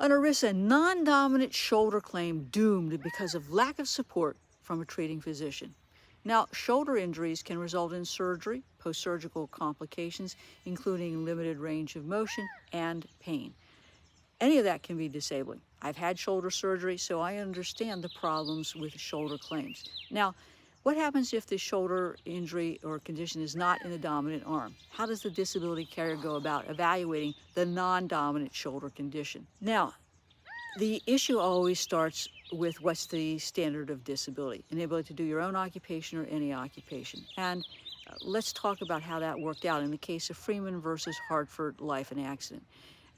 An ERISA non-dominant shoulder claim doomed because of lack of support from a treating physician. Now, shoulder injuries can result in surgery, post-surgical complications, including limited range of motion and pain. Any of that can be disabling. I've had shoulder surgery, so I understand the problems with shoulder claims. Now, what happens if the shoulder injury or condition is not in the dominant arm? How does the disability carrier go about evaluating the non-dominant shoulder condition? Now, the issue always starts with what's the standard of disability, inability to do your own occupation or any occupation. And let's talk about how that worked out in the case of Freeman versus Hartford Life and Accident.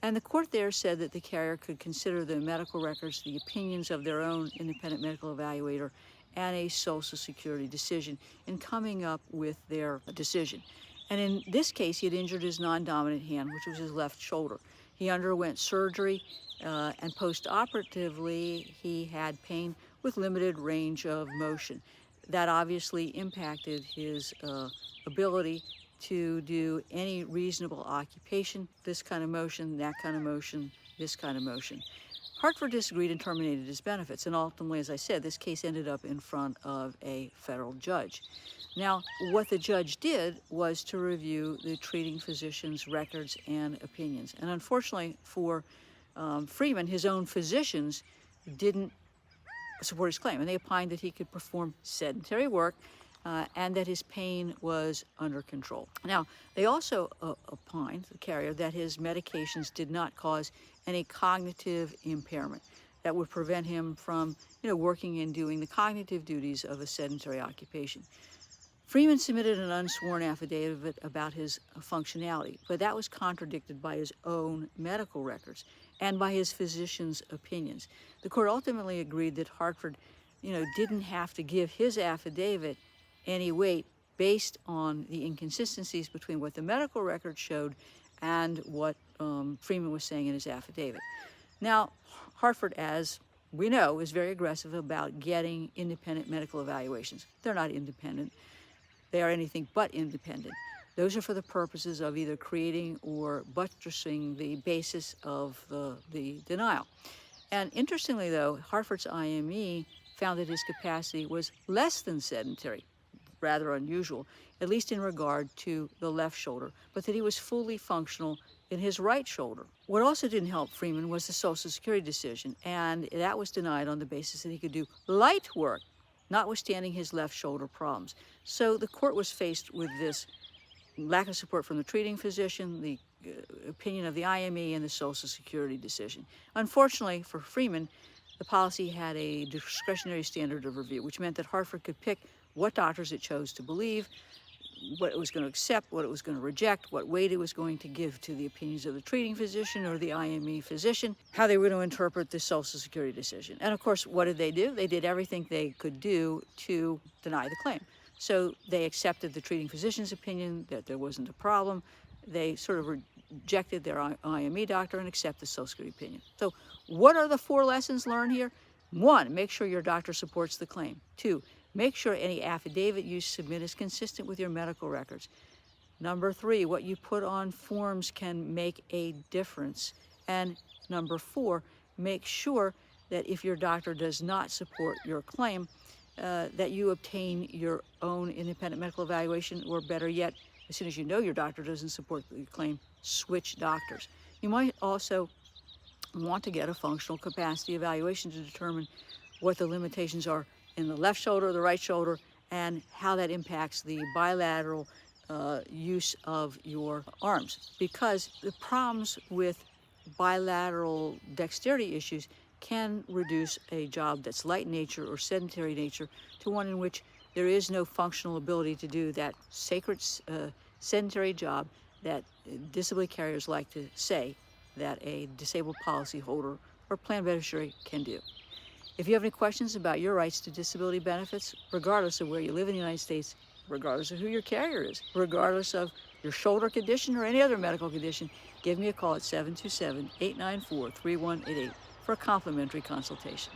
And the court there said that the carrier could consider the medical records, the opinions of their own independent medical evaluator, and a Social Security decision in coming up with their decision. And in this case, he had injured his non-dominant hand, which was his left shoulder. He underwent surgery, and post-operatively, he had pain with limited range of motion. That obviously impacted his ability to do any reasonable occupation, this kind of motion, that kind of motion, this kind of motion. Hartford disagreed and terminated his benefits, and ultimately, as I said, this case ended up in front of a federal judge. Now, what the judge did was to review the treating physician's records and opinions. And unfortunately for Freeman, his own physicians didn't support his claim, and they opined that he could perform sedentary work and that his pain was under control. Now, they also opined, the carrier, that his medications did not cause any cognitive impairment that would prevent him from, working and doing the cognitive duties of a sedentary occupation. Freeman submitted an unsworn affidavit about his functionality, but that was contradicted by his own medical records and by his physician's opinions. The court ultimately agreed that Hartford, didn't have to give his affidavit any weight based on the inconsistencies between what the medical record showed and what Freeman was saying in his affidavit. Now, Hartford, as we know, is very aggressive about getting independent medical evaluations. They're not independent. They are anything but independent. Those are for the purposes of either creating or buttressing the basis of the denial. And interestingly, though, Hartford's IME found that his capacity was less than sedentary, rather unusual, at least in regard to the left shoulder, but that he was fully functional in his right shoulder. What also didn't help Freeman was the Social Security decision, and that was denied on the basis that he could do light work, notwithstanding his left shoulder problems. So the court was faced with this lack of support from the treating physician, the opinion of the IME, and the Social Security decision. Unfortunately for Freeman, the policy had a discretionary standard of review, which meant that Hartford could pick what doctors it chose to believe, what it was going to accept, what it was going to reject, what weight it was going to give to the opinions of the treating physician or the IME physician, how they were going to interpret the Social Security decision. And of course, what did they do? They did everything they could do to deny the claim. So they accepted the treating physician's opinion that there wasn't a problem. They sort of rejected their IME doctor and accept the Social Security opinion. So what are the 4 lessons learned here? 1, make sure your doctor supports the claim. 2, make sure any affidavit you submit is consistent with your medical records. Number 3, what you put on forms can make a difference. And number 4, make sure that if your doctor does not support your claim, that you obtain your own independent medical evaluation, or better yet, as soon as you know your doctor doesn't support the claim, switch doctors. You might also want to get a functional capacity evaluation to determine what the limitations are in the left shoulder, the right shoulder, and how that impacts the bilateral use of your arms. Because the problems with bilateral dexterity issues can reduce a job that's light in nature or sedentary nature to one in which there is no functional ability to do that sacred sedentary job that disability carriers like to say that a disabled policyholder or plan beneficiary can do. If you have any questions about your rights to disability benefits, regardless of where you live in the United States, regardless of who your carrier is, regardless of your shoulder condition or any other medical condition, give me a call at 727-894-3188 for a complimentary consultation.